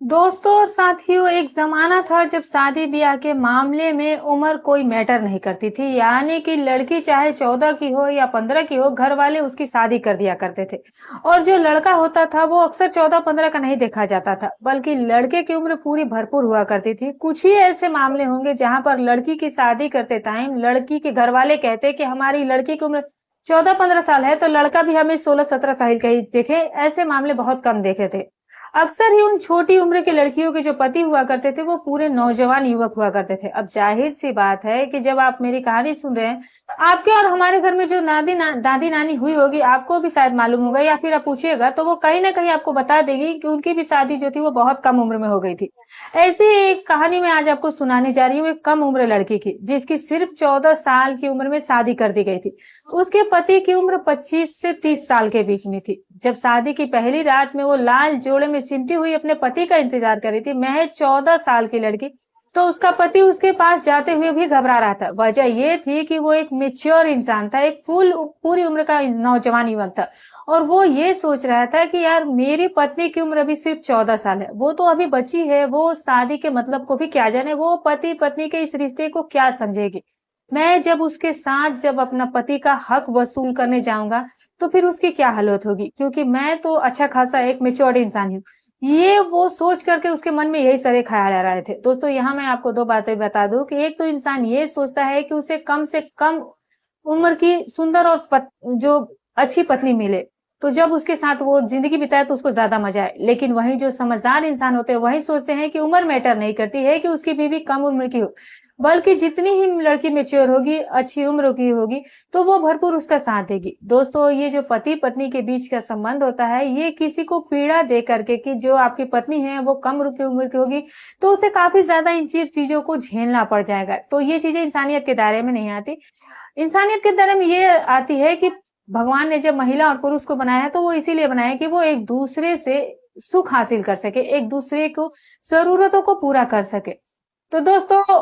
दोस्तों और साथियों, एक जमाना था जब शादी ब्याह के मामले में उम्र कोई मैटर नहीं करती थी। यानी कि लड़की चाहे 14 की हो या 15 की हो, घर वाले उसकी शादी कर दिया करते थे। और जो लड़का होता था वो अक्सर 14-15 का नहीं देखा जाता था, बल्कि लड़के की उम्र पूरी भरपूर हुआ करती थी। कुछ ही ऐसे मामले होंगे जहां पर लड़की की शादी करते टाइम लड़की के घर वाले कहते कि हमारी लड़की की उम्र 14-15 साल है, तो लड़का भी हमें 16-17 साल का ही देखे। ऐसे मामले बहुत कम देखे थे। अक्सर ही उन छोटी उम्र की लड़कियों के जो पति हुआ करते थे वो पूरे नौजवान युवक हुआ करते थे। अब जाहिर सी बात है कि जब आप मेरी कहानी सुन रहे हैं, आपके और हमारे घर में जो दादी नानी हुई होगी, आपको भी शायद मालूम होगा, या फिर आप पूछिएगा तो वो कहीं ना कहीं आपको बता देगी कि उनकी भी शादी जो थी वो बहुत कम उम्र में हो गई थी। ऐसी ही एक कहानी मैं आज आपको सुनाने जा रही हूँ, एक कम उम्र लड़की की जिसकी सिर्फ 14 साल की उम्र में शादी कर दी गई थी। उसके पति की उम्र 25 से 30 साल के बीच में थी। जब शादी की पहली रात में वो लाल जोड़े में सिमटी हुई अपने पति का इंतजार कर रही थी, महज 14 साल की लड़की, तो उसका पति उसके पास जाते हुए भी घबरा रहा था। वजह ये थी कि वो एक मेच्योर इंसान था, एक पूरी उम्र का नौजवान युवक था। और वो ये सोच रहा था कि यार, मेरी पत्नी की उम्र अभी सिर्फ 14 साल है, वो तो अभी बची है, वो शादी के मतलब को भी क्या जाने, वो पति पत्नी के इस रिश्ते को क्या समझेगी। मैं जब उसके साथ जब अपना पति का हक वसूल करने जाऊंगा तो फिर उसकी क्या हालत होगी, क्योंकि मैं तो अच्छा खासा एक मेच्योर्ड इंसान हूँ। ये वो सोच करके उसके मन में यही सारे ख्याल आ रहे थे। दोस्तों, यहाँ मैं आपको दो बातें बता दूं कि एक तो इंसान ये सोचता है कि उसे कम से कम उम्र की सुंदर और जो अच्छी पत्नी मिले, तो जब उसके साथ वो जिंदगी बिताए तो उसको ज्यादा मजा आए। लेकिन वही जो समझदार इंसान होते हैं वही सोचते हैं कि उम्र मैटर नहीं करती है कि उसकी बीवी कम उम्र की हो, बल्कि जितनी ही लड़की मेच्योर होगी, अच्छी उम्र की होगी, तो वो भरपूर उसका साथ देगी। दोस्तों, ये जो पति पत्नी के बीच का संबंध होता है, ये किसी को पीड़ा दे करके कि जो आपकी पत्नी है वो कम उम्र की होगी, तो उसे काफी ज्यादा इन चीजों को झेलना पड़ जाएगा। तो ये चीजें इंसानियत के दायरे में नहीं आती। इंसानियत के दायरे में ये आती है कि भगवान ने जब महिला और पुरुष को बनाया है तो वो इसीलिए बनाया है कि वो एक दूसरे से सुख हासिल कर सके, एक दूसरे को जरूरतों को पूरा कर सके। तो दोस्तों,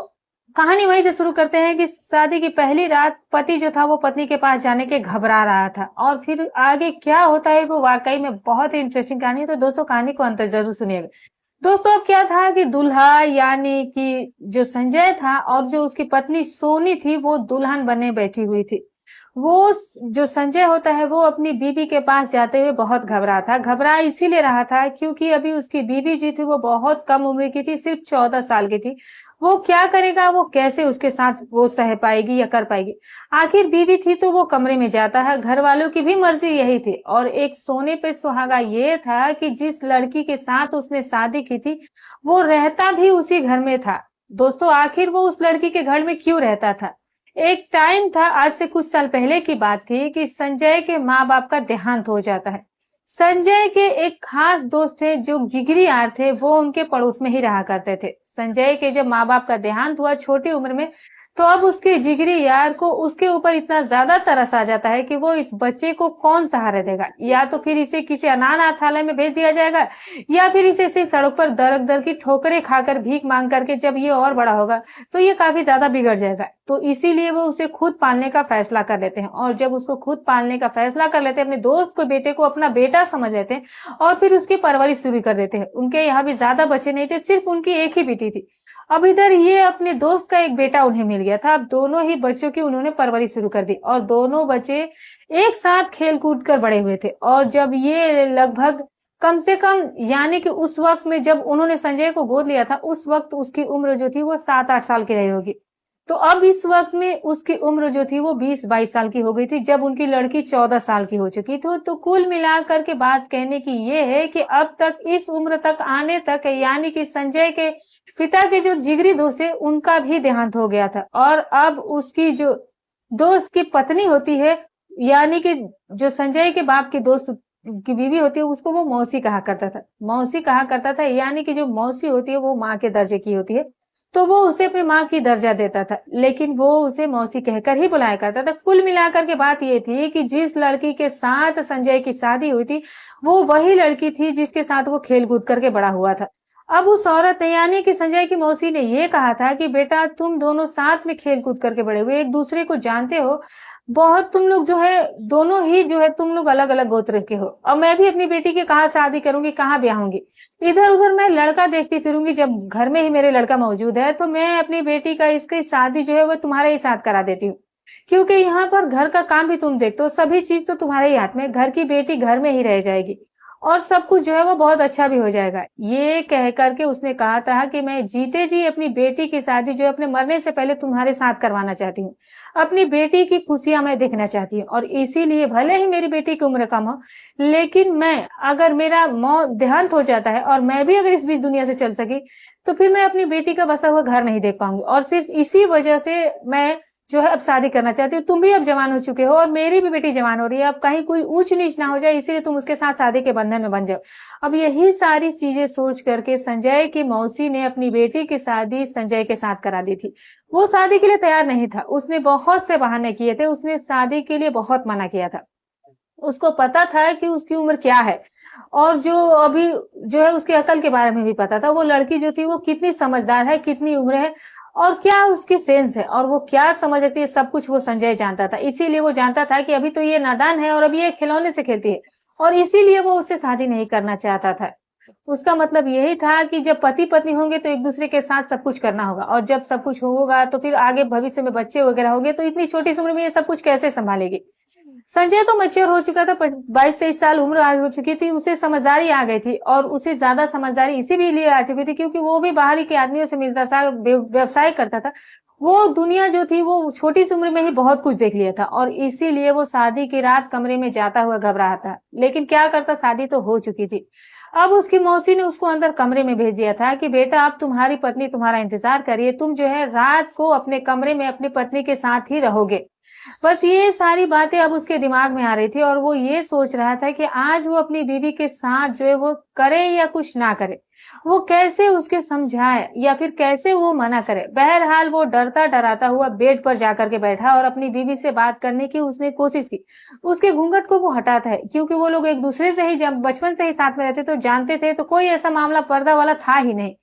कहानी वहीं से शुरू करते हैं कि शादी की पहली रात पति जो था वो पत्नी के पास जाने के घबरा रहा था, और फिर आगे क्या होता है वो वाकई में बहुत ही इंटरेस्टिंग कहानी है। तो दोस्तों, कहानी को अंत जरूर सुनिएगा। दोस्तों, अब क्या था कि दूल्हा यानी कि जो संजय था और जो उसकी पत्नी सोनी थी वो दुल्हन बने बैठी हुई थी। वो जो संजय होता है वो अपनी बीवी के पास जाते हुए बहुत घबरा इसीलिए रहा था क्योंकि अभी उसकी बीवी जी थी वो बहुत कम उम्र की थी, सिर्फ 14 साल की थी। वो क्या करेगा, वो कैसे उसके साथ वो सह पाएगी या कर पाएगी। आखिर बीवी थी तो वो कमरे में जाता है, घर वालों की भी मर्जी यही थी। और एक सोने पे सुहागा ये था कि जिस लड़की के साथ उसने शादी की थी वो रहता भी उसी घर में था। दोस्तों, आखिर वो उस लड़की के घर में क्यों रहता था। एक टाइम था, आज से कुछ साल पहले की बात थी, कि संजय के माँ बाप का देहांत हो जाता है। संजय के एक खास दोस्त थे जो जिगरी यार थे, वो उनके पड़ोस में ही रहा करते थे। संजय के जब माँ बाप का देहांत हुआ छोटी उम्र में, तो अब उसके जिगरी यार को उसके ऊपर इतना ज्यादा तरस आ जाता है कि वो इस बच्चे को कौन सहारा देगा। या तो फिर इसे किसी अनाथालय में भेज दिया जाएगा, या फिर इसे ऐसे सड़क पर दर दर की ठोकरें खाकर भीख मांग करके जब ये और बड़ा होगा तो ये काफी ज्यादा बिगड़ जाएगा। तो इसीलिए वो उसे खुद पालने का फैसला कर लेते हैं। और जब उसको खुद पालने का फैसला कर लेते हैं, अपने दोस्त को बेटे को अपना बेटा समझ लेते हैं और फिर उसकी परवरिश शुरू कर देते हैं। उनके यहाँ भी ज्यादा बच्चे नहीं थे, सिर्फ उनकी एक ही बेटी थी। अब इधर ये अपने दोस्त का एक बेटा उन्हें मिल गया था। अब दोनों ही बच्चों की उन्होंने परवरिश शुरू कर दी और दोनों बच्चे एक साथ खेल कूद कर बड़े हुए थे। और जब ये लगभग कम से कम यानी कि उस वक्त में जब उन्होंने संजय को गोद लिया था, उस वक्त उसकी उम्र जो थी वो 7-8 साल की रही होगी। तो अब इस वक्त में उसकी उम्र जो थी वो 20-22 साल की हो गई थी, जब उनकी लड़की 14 साल की हो चुकी थी। तो कुल मिलाकर के बात कहने की ये है कि अब तक इस उम्र तक आने तक यानी कि संजय के पिता के जो जिगरी दोस्त थे उनका भी देहांत हो गया था। और अब उसकी जो दोस्त की पत्नी होती है, यानी कि जो संजय के बाप की दोस्त की बीवी होती है, उसको वो मौसी कहा करता था। मौसी कहा करता था, यानी कि जो मौसी होती है वो माँ के दर्जे की होती है, तो वो उसे अपनी माँ की दर्जा देता था, लेकिन वो उसे मौसी कहकर ही बुलाया करता था। कुल मिलाकर के बात ये थी कि जिस लड़की के साथ संजय की शादी हुई थी वो वही लड़की थी जिसके साथ वो खेल कूद करके बड़ा हुआ था। अब उस औरत ने यानी कि संजय की मौसी ने ये कहा था कि बेटा, तुम दोनों साथ में खेल कूद करके बड़े हुए, एक दूसरे को जानते हो, बहुत तुम लोग जो है दोनों ही जो है तुम लोग अलग अलग गोत्र के हो। और मैं भी अपनी बेटी की कहाँ शादी करूंगी, कहाँ ब्याहूंगी। इधर उधर मैं लड़का देखती फिरूंगी, जब घर में ही मेरे लड़का मौजूद है तो मैं अपनी बेटी का इसकी शादी जो है वो तुम्हारे ही साथ करा देती हूँ। क्योंकि यहाँ पर घर का काम भी तुम देखते हो, सभी चीज तो तुम्हारे ही हाथ में, घर की बेटी घर में ही रह जाएगी और सब कुछ जो है वो बहुत अच्छा भी हो जाएगा। ये कह करके उसने कहा था कि मैं जीते जी अपनी बेटी की शादी जो है अपने मरने से पहले तुम्हारे साथ करवाना चाहती हूँ। अपनी बेटी की खुशियां मैं देखना चाहती हूँ और इसीलिए भले ही मेरी बेटी की उम्र कम हो, लेकिन मैं अगर मेरा मौत देहांत हो जाता है और मैं भी अगर इस बीच दुनिया से चल सकी तो फिर मैं अपनी बेटी का बसा हुआ घर नहीं देख पाऊंगी। और सिर्फ इसी वजह से मैं जो है अब शादी करना चाहती हूँ। तुम भी अब जवान हो चुके हो और मेरी भी बेटी जवान हो रही है, अब कहीं कोई ऊंच नीच ना हो जाए, इसीलिए तुम उसके साथ शादी के बंधन में बन जाओ। अब यही सारी चीजें सोच करके संजय की मौसी ने अपनी बेटी की शादी संजय के साथ करा दी थी। वो शादी के लिए तैयार नहीं था, उसने बहुत से बहाने किए थे, उसने शादी के लिए बहुत मना किया था। उसको पता था कि उसकी उम्र क्या है और जो अभी जो है उसकी अकल के बारे में भी पता था, वो लड़की जो थी वो कितनी समझदार है, कितनी उम्र है और क्या उसकी सेंस है और वो क्या समझ रखती है, सब कुछ वो संजय जानता था। इसीलिए वो जानता था कि अभी तो ये नादान है और अभी ये खिलौने से खेलती है और इसीलिए वो उससे शादी नहीं करना चाहता था। उसका मतलब यही था कि जब पति पत्नी होंगे तो एक दूसरे के साथ सब कुछ करना होगा और जब सब कुछ होगा तो फिर आगे भविष्य में बच्चे वगैरह होंगे तो इतनी छोटी सी उम्र में ये सब कुछ कैसे संभालेगी। संजय तो मैच्योर हो चुका था, 22-23 साल उम्र आ हो चुकी थी, उसे समझदारी आ गई थी और उसे ज्यादा समझदारी इसीलिए आ चुकी थी क्योंकि वो भी बाहरी के आदमियों से मिलता था, व्यवसाय करता था। वो दुनिया जो थी वो छोटी सी उम्र में ही बहुत कुछ देख लिया था और इसीलिए वो शादी की रात कमरे में जाता हुआ घबराया था। लेकिन क्या करता, शादी तो हो चुकी थी। अब उसकी मौसी ने उसको अंदर कमरे में भेज दिया था कि बेटा अब तुम्हारी पत्नी तुम्हारा इंतजार करिए, तुम जो है रात को अपने कमरे में अपनी पत्नी के साथ ही रहोगे। बस ये सारी बातें अब उसके दिमाग में आ रही थी और वो ये सोच रहा था कि आज वो अपनी बीवी के साथ जो है वो करे या कुछ ना करे, वो कैसे उसके समझाए या फिर कैसे वो मना करे। बहरहाल वो डरता डराता हुआ बेड पर जाकर के बैठा और अपनी बीवी से बात करने की उसने कोशिश की। उसके घूंघट को वो हटाता है क्योंकि वो लोग एक दूसरे से ही जब बचपन से ही साथ में रहते तो जानते थे, तो कोई ऐसा मामला पर्दा वाला था ही नहीं।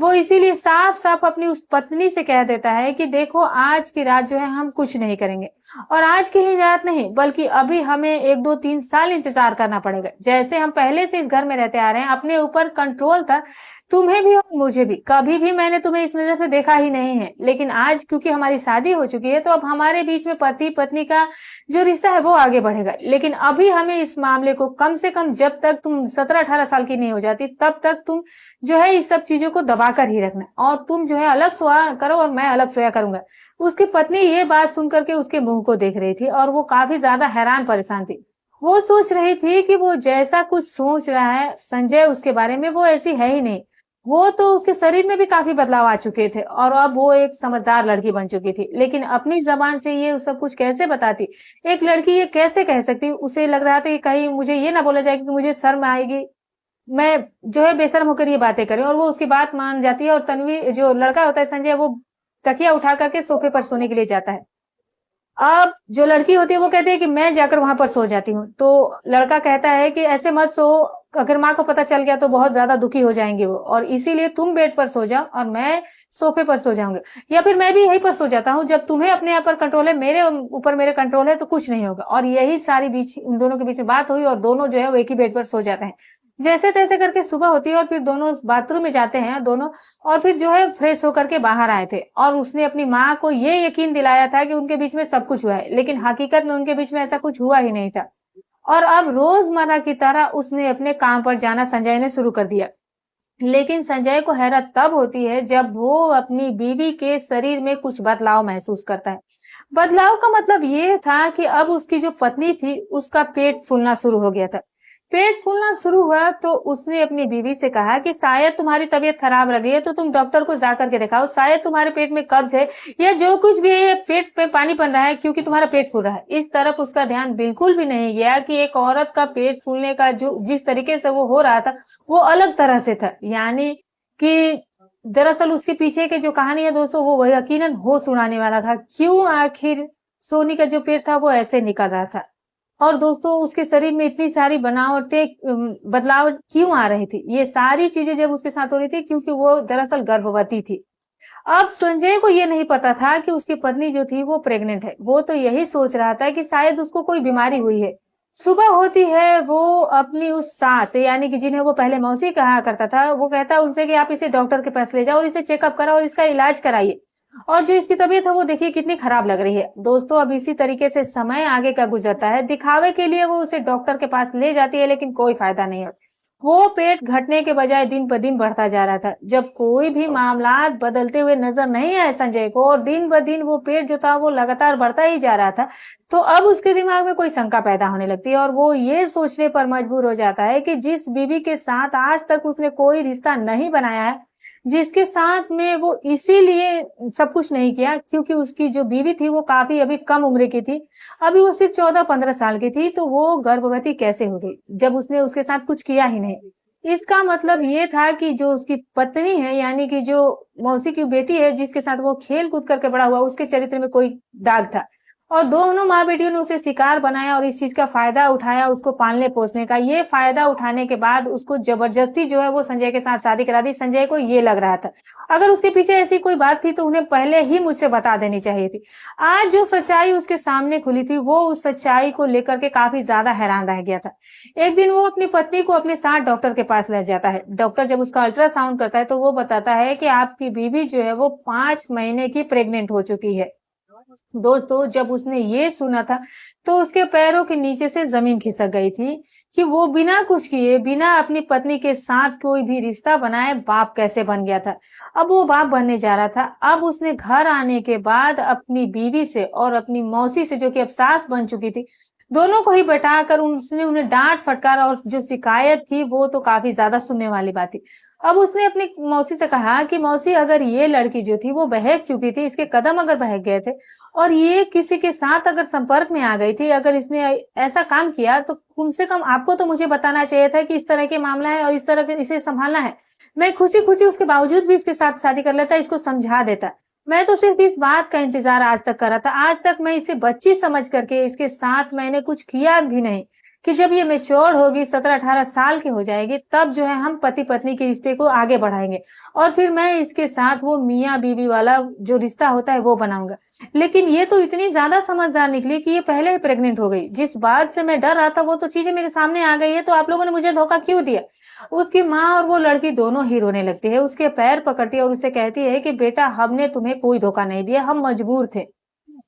वो इसीलिए साफ साफ अपनी उस पत्नी से कह देता है कि देखो आज की रात जो है हम कुछ नहीं करेंगे और आज की ही रात नहीं बल्कि अभी हमें 1-2-3 साल इंतजार करना पड़ेगा। जैसे हम पहले से इस घर में रहते आ रहे हैं, अपने ऊपर कंट्रोल था, तुम्हें भी और मुझे भी। कभी भी मैंने तुम्हें इस नजर से देखा ही नहीं है, लेकिन आज क्योंकि हमारी शादी हो चुकी है तो अब हमारे बीच में पति पत्नी का जो रिश्ता है वो आगे बढ़ेगा। लेकिन अभी हमें इस मामले को कम से कम जब तक तुम 17-18 साल की नहीं हो जाती तब तक तुम जो है इस सब चीजों को दबा कर ही रखना और तुम जो है अलग सोया करो और मैं अलग सोया करूंगा। उसकी पत्नी ये बात सुन करके उसके मुंह को देख रही थी और वो काफी ज्यादा हैरान परेशान थी। वो सोच रही थी कि वो जैसा कुछ सोच रहा है संजय उसके बारे में वो ऐसी है ही नहीं। वो तो उसके शरीर में भी काफी बदलाव आ चुके थे और अब वो एक समझदार लड़की बन चुकी थी, लेकिन अपनी जबान से ये सब कुछ कैसे बताती, एक लड़की ये कैसे कह सकती। उसे लग रहा था कि कहीं मुझे ये ना बोला जाए कि मुझे शर्म आएगी, मैं जो है बेशर्म होकर ये बातें करें। और वो उसकी बात मान जाती है और तन्वी जो लड़का होता है संजय वो तकिया उठा करके सोफे पर सोने के लिए जाता है। अब जो लड़की होती है वो कहती है कि मैं जाकर वहां पर सो जाती हूँ, तो लड़का कहता है कि ऐसे मत सो, अगर माँ को पता चल गया तो बहुत ज्यादा दुखी हो जाएंगे वो, और इसीलिए तुम बेड पर सो जाओ और मैं सोफे पर सो जाऊंगी, या फिर मैं भी यहीं पर सो जाता हूँ। जब तुम्हें अपने आप पर कंट्रोल है, मेरे ऊपर मेरे कंट्रोल है, तो कुछ नहीं होगा। और यही सारी बीच इन दोनों के बीच में बात हुई और दोनों जो है वो एक ही बेड पर सो जाते हैं। जैसे तैसे करके सुबह होती है और फिर दोनों बाथरूम में जाते हैं दोनों, और फिर जो है फ्रेश होकर के बाहर आए थे और उसने अपनी माँ को ये यकीन दिलाया था कि उनके बीच में सब कुछ हुआ है, लेकिन हकीकत में उनके बीच में ऐसा कुछ हुआ ही नहीं था। और अब रोजमर्रा की तरह उसने अपने काम पर जाना संजय ने शुरू कर दिया। लेकिन संजय को हैरत तब होती है जब वो अपनी बीवी के शरीर में कुछ बदलाव महसूस करता है। बदलाव का मतलब ये था कि अब उसकी जो पत्नी थी उसका पेट फूलना शुरू हो गया था। पेट फूलना शुरू हुआ तो उसने अपनी बीवी से कहा कि शायद तुम्हारी तबीयत खराब लग रही है तो तुम डॉक्टर को जाकर के दिखाओ, शायद तुम्हारे पेट में कब्ज है या जो कुछ भी है, पेट पे पानी बन रहा है क्योंकि तुम्हारा पेट फूल रहा है। इस तरफ उसका ध्यान बिल्कुल भी नहीं गया कि एक औरत का पेट फूलने का जो जिस तरीके से वो हो रहा था वो अलग तरह से था। यानी कि दरअसल उसके पीछे के जो कहानी है दोस्तों वो यकीनन होश उड़ाने वाला था। क्यों आखिर सोनी का जो पेट था वो ऐसे निकल रहा था, और दोस्तों उसके शरीर में इतनी सारी बनावटें बदलाव क्यों आ रही थी, ये सारी चीजें जब उसके साथ हो रही थी क्योंकि वो दरअसल गर्भवती थी। अब संजय को ये नहीं पता था कि उसकी पत्नी जो थी वो प्रेग्नेंट है। वो तो यही सोच रहा था कि शायद उसको कोई बीमारी हुई है। सुबह होती है, वो अपनी उस सास यानी कि जिन्हें वो पहले मौसी कहा करता था, वो कहता है उनसे कि आप इसे डॉक्टर के पास ले जाओ और इसे चेकअप कराओ और इसका इलाज कराइए। और जो इसकी तबीयत है वो देखिए कितनी खराब लग रही है। दोस्तों, अब इसी तरीके से समय आगे का गुजरता है। दिखावे के लिए वो उसे डॉक्टर के पास ले जाती है, लेकिन कोई फायदा नहीं है। वो पेट घटने के बजाय दिन ब दिन बढ़ता जा रहा था। जब कोई भी मामला बदलते हुए नजर नहीं आए संजय को, और दिन ब दिन वो पेट जो था वो लगातार बढ़ता ही जा रहा था, तो अब उसके दिमाग में कोई शंका पैदा होने लगती है और वो ये सोचने पर मजबूर हो जाता है कि जिस बीवी के साथ आज तक उसने कोई रिश्ता नहीं बनाया है, जिसके साथ में वो इसीलिए सब कुछ नहीं किया क्योंकि उसकी जो बीवी थी वो काफी अभी कम उम्र की थी, अभी वो सिर्फ 14-15 साल की थी, तो वो गर्भवती कैसे हो गई जब उसने उसके साथ कुछ किया ही नहीं। इसका मतलब ये था कि जो उसकी पत्नी है यानी कि जो मौसी की बेटी है जिसके साथ वो खेल कूद करके बड़ा हुआ, उसके चरित्र में कोई दाग था। और दोनों माँ बेटियों ने उसे शिकार बनाया और इस चीज का फायदा उठाया उसको पालने पोसने का। ये फायदा उठाने के बाद उसको जबरदस्ती जो है वो संजय के साथ शादी करा दी। संजय को ये लग रहा था अगर उसके पीछे ऐसी कोई बात थी तो उन्हें पहले ही मुझसे बता देनी चाहिए थी। आज जो सच्चाई उसके सामने खुली थी वो उस सच्चाई को लेकर के काफी ज्यादा हैरान रह गया था। एक दिन वो अपनी पत्नी को अपने साथ डॉक्टर के पास ले जाता है। डॉक्टर जब उसका अल्ट्रासाउंड करता है तो वो बताता है कि आपकी बीवी जो है वो 5 महीने की प्रेग्नेंट हो चुकी है। दोस्तों, जब उसने ये सुना था तो उसके पैरों के नीचे से जमीन खिसक गई थी कि वो बिना कुछ किए, बिना अपनी पत्नी के साथ कोई भी रिश्ता बनाए बाप कैसे बन गया था। अब वो बाप बनने जा रहा था। अब उसने घर आने के बाद अपनी बीवी से और अपनी मौसी से, जो कि अब सास बन चुकी थी, दोनों को ही बैठाकर उसने उन्हें डांट फटकार, और जो शिकायत थी वो तो काफी ज्यादा सुनने वाली बात थी। अब उसने अपनी मौसी से कहा कि मौसी, अगर ये लड़की जो थी वो बहक चुकी थी, इसके कदम अगर बहक गए थे और ये किसी के साथ अगर संपर्क में आ गई थी, अगर इसने ऐसा काम किया, तो कम से कम आपको तो मुझे बताना चाहिए था कि इस तरह के मामला है और इस तरह के इसे संभालना है। मैं खुशी खुशी उसके बावजूद भी इसके साथ शादी कर लेता, इसको समझा देता। मैं तो सिर्फ इस बात का इंतजार आज तक कर रहा था। आज तक मैं इसे बच्ची समझ करके इसके साथ मैंने कुछ किया भी नहीं कि जब ये मेच्योर होगी, 17-18 साल की हो जाएगी, तब जो है हम पति पत्नी के रिश्ते को आगे बढ़ाएंगे और फिर मैं इसके साथ वो मियाँ बीवी वाला जो रिश्ता होता है वो बनाऊंगा। लेकिन ये तो इतनी ज्यादा समझदार निकली कि ये पहले ही प्रेग्नेंट हो गई। जिस बात से मैं डर रहा था वो तो चीजें मेरे सामने आ गई है, तो आप लोगों ने मुझे धोखा क्यों दिया। उसकी माँ और वो लड़की दोनों ही रोने लगती है, उसके पैर पकड़ती है और उसे कहती है कि बेटा, हमने तुम्हें कोई धोखा नहीं दिया, हम मजबूर थे।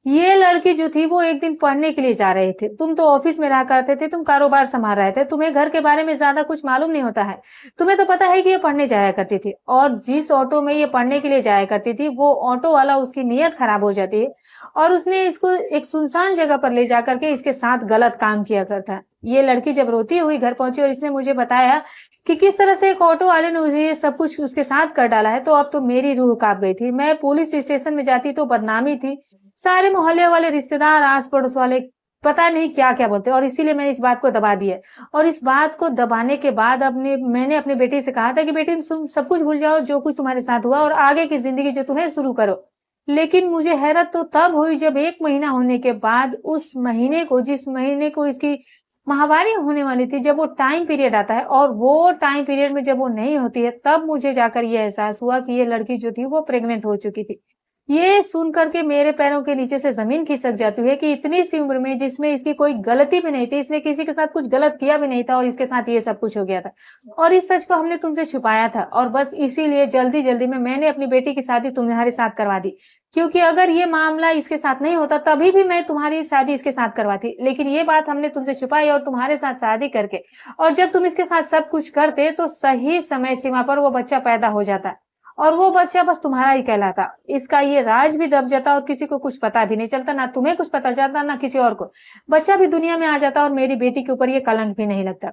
ये लड़की जो थी वो एक दिन पढ़ने के लिए जा रहे थे, तुम तो ऑफिस में रहा करते थे, तुम कारोबार संभाल रहे थे, तुम्हें घर के बारे में ज्यादा कुछ मालूम नहीं होता है। तुम्हें तो पता है कि ये पढ़ने जाया करती थी, और जिस ऑटो में ये पढ़ने के लिए जाया करती थी वो ऑटो वाला, उसकी नीयत खराब हो जाती है और उसने इसको एक सुनसान जगह पर ले जाकर के इसके साथ गलत काम किया करता है। ये लड़की जब रोती हुई घर पहुंची और इसने मुझे बताया कि किस तरह से एक ऑटो वाले ने उसे ये सब कुछ उसके साथ कर डाला है, तो अब तो मेरी रूह कांप गई थी। मैं पुलिस स्टेशन में जाती तो बदनामी थी, सारे मोहल्ले वाले, रिश्तेदार, आस पड़ोस वाले पता नहीं क्या क्या बोलते, और इसीलिए मैंने इस बात को दबा दिया। और इस बात को दबाने के बाद मैंने अपनी बेटी से कहा था कि बेटी, तुम सब कुछ भूल जाओ जो कुछ तुम्हारे साथ हुआ और आगे की जिंदगी जो तुम्हें शुरू करो। लेकिन मुझे हैरत तो तब हुई जब 1 महीना होने के बाद, उस महीने को, जिस महीने को इसकी माहवारी होने वाली थी, जब वो टाइम पीरियड आता है और वो टाइम पीरियड में जब वो नहीं होती है, तब मुझे जाकर ये एहसास हुआ कि ये लड़की जो थी वो प्रेग्नेंट हो चुकी थी। ये सुन करके मेरे पैरों के नीचे से जमीन खिसक जाती है कि इतनी सी उम्र में, जिसमें इसकी कोई गलती भी नहीं थी, इसने किसी के साथ कुछ गलत किया भी नहीं था, और इसके साथ ये सब कुछ हो गया था। और इस सच को हमने तुमसे छुपाया था, और बस इसीलिए जल्दी जल्दी में मैंने अपनी बेटी की शादी तुम्हारे साथ करवा दी, क्योंकि अगर ये मामला इसके साथ नहीं होता तभी भी मैं तुम्हारी शादी इसके साथ करवाती। लेकिन ये बात हमने तुमसे छुपाई और तुम्हारे साथ शादी करके, और जब तुम इसके साथ सब कुछ करते तो सही समय सीमा पर वो बच्चा पैदा हो जाता, और वो बच्चा बस तुम्हारा ही कहलाता। इसका ये राज भी दब जाता और किसी को कुछ पता भी नहीं चलता, ना तुम्हें कुछ पता चलता ना किसी और को। बच्चा भी दुनिया में आ जाता और मेरी बेटी के ऊपर ये कलंक भी नहीं लगता।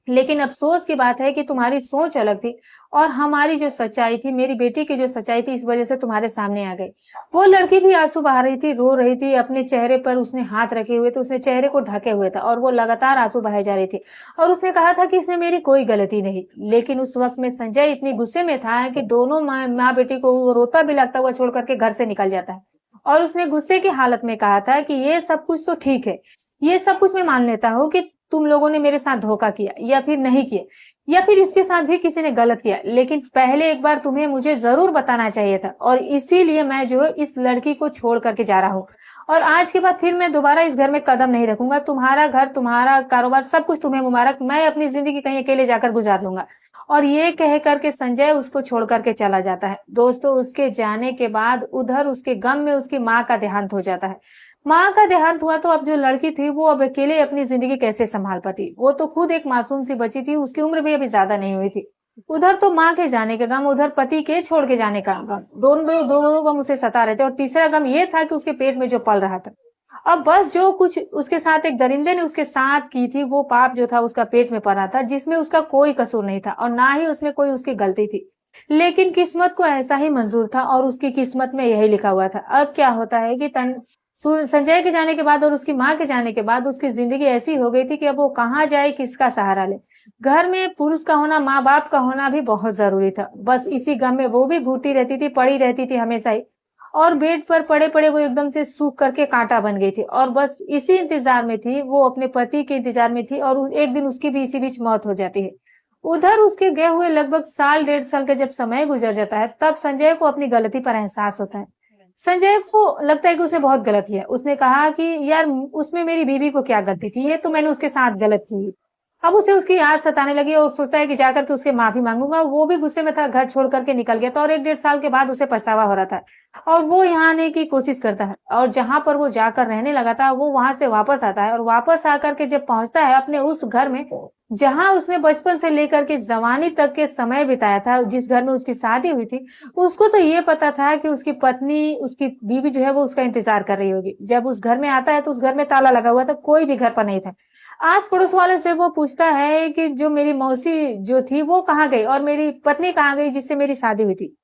लेकिन अफसोस की बात है कि तुम्हारी सोच अलग थी और हमारी जो सच्चाई थी, मेरी बेटी की जो सच्चाई थी, इस वजह से तुम्हारे सामने आ गई। वो लड़की भी आंसू बहा रही थी, रो रही थी, अपने चेहरे पर उसने हाथ रखे हुए थे, उसने चेहरे को ढके हुए था और वो लगातार आंसू बहाए जा रही थी, और उसने कहा था कि इसमें मेरी कोई गलती नहीं। लेकिन उस वक्त में संजय इतनी गुस्से में था कि दोनों माँ बेटी को रोता भी लगता हुआ छोड़ करके घर से निकल जाता है, और उसने गुस्से की हालत में कहा था कि ये सब कुछ तो ठीक है, ये सब कुछ मैं मान लेता हूँ कि तुम लोगों ने मेरे साथ धोखा किया या फिर नहीं किया, या फिर इसके साथ भी किसी ने गलत किया, लेकिन पहले एक बार तुम्हें मुझे जरूर बताना चाहिए था, और इसीलिए मैं जो है इस लड़की को छोड़ करके जा रहा हूँ। और आज के बाद फिर मैं दोबारा इस घर में कदम नहीं रखूंगा। तुम्हारा घर, तुम्हारा कारोबार, सब कुछ तुम्हें मुबारक। मैं अपनी जिंदगी कहीं अकेले जाकर गुजार लूंगा। और ये कह करके संजय उसको छोड़ करके चला जाता है। दोस्तों, उसके जाने के बाद उधर उसके गम में उसकी माँ का देहांत हो जाता है। माँ का देहांत हुआ तो अब जो लड़की थी वो अब अकेले अपनी जिंदगी कैसे संभाल पाती। वो तो खुद एक मासूम सी बची थी, उसकी उम्र भी अभी ज्यादा नहीं हुई थी। उधर तो माँ के जाने का गम, उधर पति के छोड़ के जाने का गम, दोनों गम उसे सता रहे थे। और तीसरा गम ये था कि उसके पेट में जो पल रहा था। अब बस जो कुछ उसके साथ एक दरिंदे ने उसके साथ की थी, वो पाप जो था उसका पेट में पड़ा था, जिसमें उसका कोई कसूर नहीं था और ना ही उसमें कोई उसकी गलती थी। लेकिन किस्मत को ऐसा ही मंजूर था और उसकी किस्मत में यही लिखा हुआ था। अब क्या होता है कि संजय के जाने के बाद और उसकी माँ के जाने के बाद उसकी जिंदगी ऐसी हो गई थी कि अब वो कहाँ जाए, किसका सहारा ले। घर में पुरुष का होना, माँ बाप का होना भी बहुत जरूरी था। बस इसी गम में वो भी घुटी रहती थी, पड़ी रहती थी हमेशा ही। और बेड पर पड़े पड़े वो एकदम से सूख करके कांटा बन गई थी और बस इसी इंतजार में थी, वो अपने पति के इंतजार में थी। और एक दिन उसकी भी इसी बीच मौत हो जाती है। उधर उसके गए हुए लगभग साल 1.5 साल का जब समय गुजर जाता है, तब संजय को अपनी गलती पर एहसास होता है। संजय को लगता है कि उसने बहुत गलत किया। उसने कहा कि यार, उसमें मेरी बीवी को क्या गलती थी, ये तो मैंने उसके साथ गलत की। अब उसे उसकी याद सताने लगी और सोचता है कि जाकर के उसके माफी मांगूंगा। वो भी गुस्से में था, घर छोड़ करके निकल गया था और 1.5 साल के बाद उसे पछतावा हो रहा था। और वो यहाँ आने की कोशिश करता है और जहां पर वो जाकर रहने लगा था, वो वहां से वापस आता है। और वापस आकर के जब पहुंचता है अपने उस घर में जहां उसने बचपन से लेकर के जवानी तक के समय बिताया था, जिस घर में उसकी शादी हुई थी, उसको तो ये पता था कि उसकी पत्नी, उसकी बीवी जो है वो उसका इंतजार कर रही होगी। जब उस घर में आता है तो उस घर में ताला लगा हुआ था, कोई भी घर पर नहीं था। आस पड़ोस वाले से वो पूछता है कि जो मेरी मौसी जो थी वो कहाँ गई और मेरी पत्नी कहाँ गई जिससे मेरी शादी हुई थी,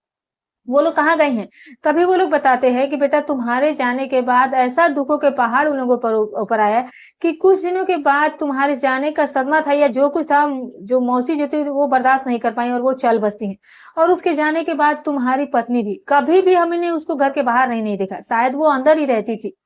वो लोग कहाँ गए हैं। तभी वो लोग बताते हैं कि बेटा, तुम्हारे जाने के बाद ऐसा दुखों के पहाड़ उन लोगों पर ऊपर आया कि कुछ दिनों के बाद तुम्हारे जाने का सदमा था या जो कुछ था, जो मौसी जो थी वो बर्दाश्त नहीं कर पाई और वो चल बसती हैं। और उसके जाने के बाद तुम्हारी पत्नी भी, कभी भी हमने उसको घर के बाहर नहीं देखा, शायद वो अंदर ही रहती थी।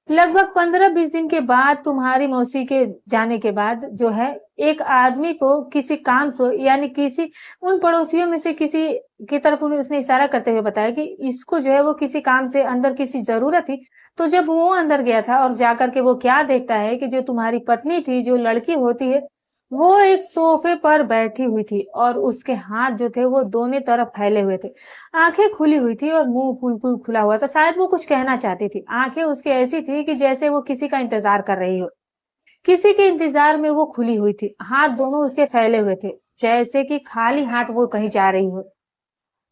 लगभग 15-20 दिन के बाद तुम्हारी मौसी के जाने के बाद जो है, एक आदमी को किसी काम से, यानी किसी उन पड़ोसियों में से किसी की तरफ उन्हें उसने इशारा करते हुए बताया कि इसको जो है वो किसी काम से अंदर किसी जरूरत थी। तो जब वो अंदर गया था और जाकर के वो क्या देखता है कि जो तुम्हारी पत्नी थी, जो लड़की होती है, वो एक सोफे पर बैठी हुई थी और उसके हाथ जो थे वो दोनों तरफ फैले हुए थे। आंखें खुली हुई थी और मुंह फुल खुला हुआ था। शायद वो कुछ कहना चाहती थी। आंखें उसकी ऐसी थी कि जैसे वो किसी का इंतजार कर रही हो, किसी के इंतजार में वो खुली हुई थी। हाथ दोनों उसके फैले हुए थे, जैसे कि खाली हाथ वो कहीं जा रही हो।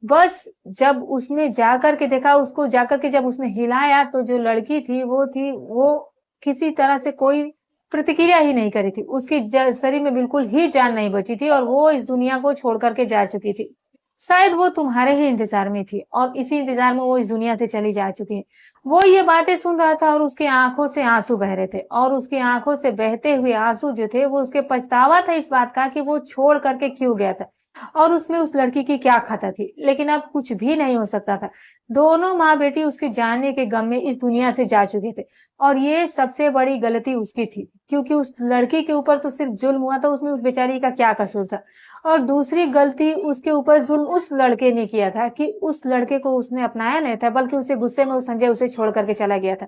बस जब उसने जाकर के देखा, उसको जाकर के जब उसने हिलाया, तो जो लड़की थी वो किसी तरह से कोई प्रतिक्रिया ही नहीं करी थी। उसकी शरीर में बिल्कुल ही जान नहीं बची थी और वो इस दुनिया को छोड़ करके जा चुकी थी। शायद वो तुम्हारे ही इंतजार में थी और इसी इंतजार में वो इस दुनिया से चली जा चुकी है। वो ये बातें सुन रहा था और उसकी आंखों से आंसू बह रहे थे और उसकी आंखों से बहते हुए आंसू जो थे वो उसके पछतावा था इस बात का कि वो छोड़ करके क्यों गया था और उसमें उस लड़की की क्या खता थी। लेकिन अब कुछ भी नहीं हो सकता था। दोनों माँ बेटी उसके जाने के गम में इस दुनिया से जा चुके थे और ये सबसे बड़ी गलती उसकी थी, क्योंकि उस लड़की के ऊपर तो सिर्फ जुल्म हुआ था, उसमें उस बेचारी का क्या कसूर था। और दूसरी गलती उसके ऊपर जुल्म उस लड़के ने किया था कि उस लड़के को उसने अपनाया नहीं था, बल्कि उसे गुस्से में संजय उसे छोड़ करके चला गया था।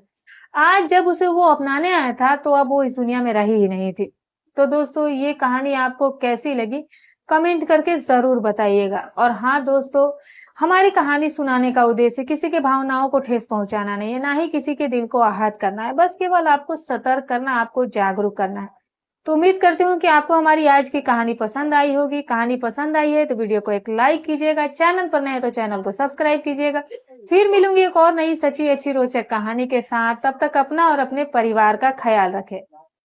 आज जब उसे वो अपनाने आया था तो अब वो इस दुनिया में रही ही नहीं थी। तो दोस्तों, ये कहानी आपको कैसी लगी कमेंट करके जरूर बताइएगा। और हाँ दोस्तों, हमारी कहानी सुनाने का उद्देश्य किसी के भावनाओं को ठेस पहुंचाना नहीं है, ना ही किसी के दिल को आहत करना है, बस केवल आपको सतर्क करना, आपको जागरूक करना है। तो उम्मीद करती हूँ कि आपको हमारी आज की कहानी पसंद आई होगी। कहानी पसंद आई है तो वीडियो को एक लाइक कीजिएगा, चैनल पर नए तो चैनल को सब्सक्राइब कीजिएगा। फिर मिलूंगी एक और नई सच्ची अच्छी रोचक कहानी के साथ। तब तक अपना और अपने परिवार का ख्याल रखें।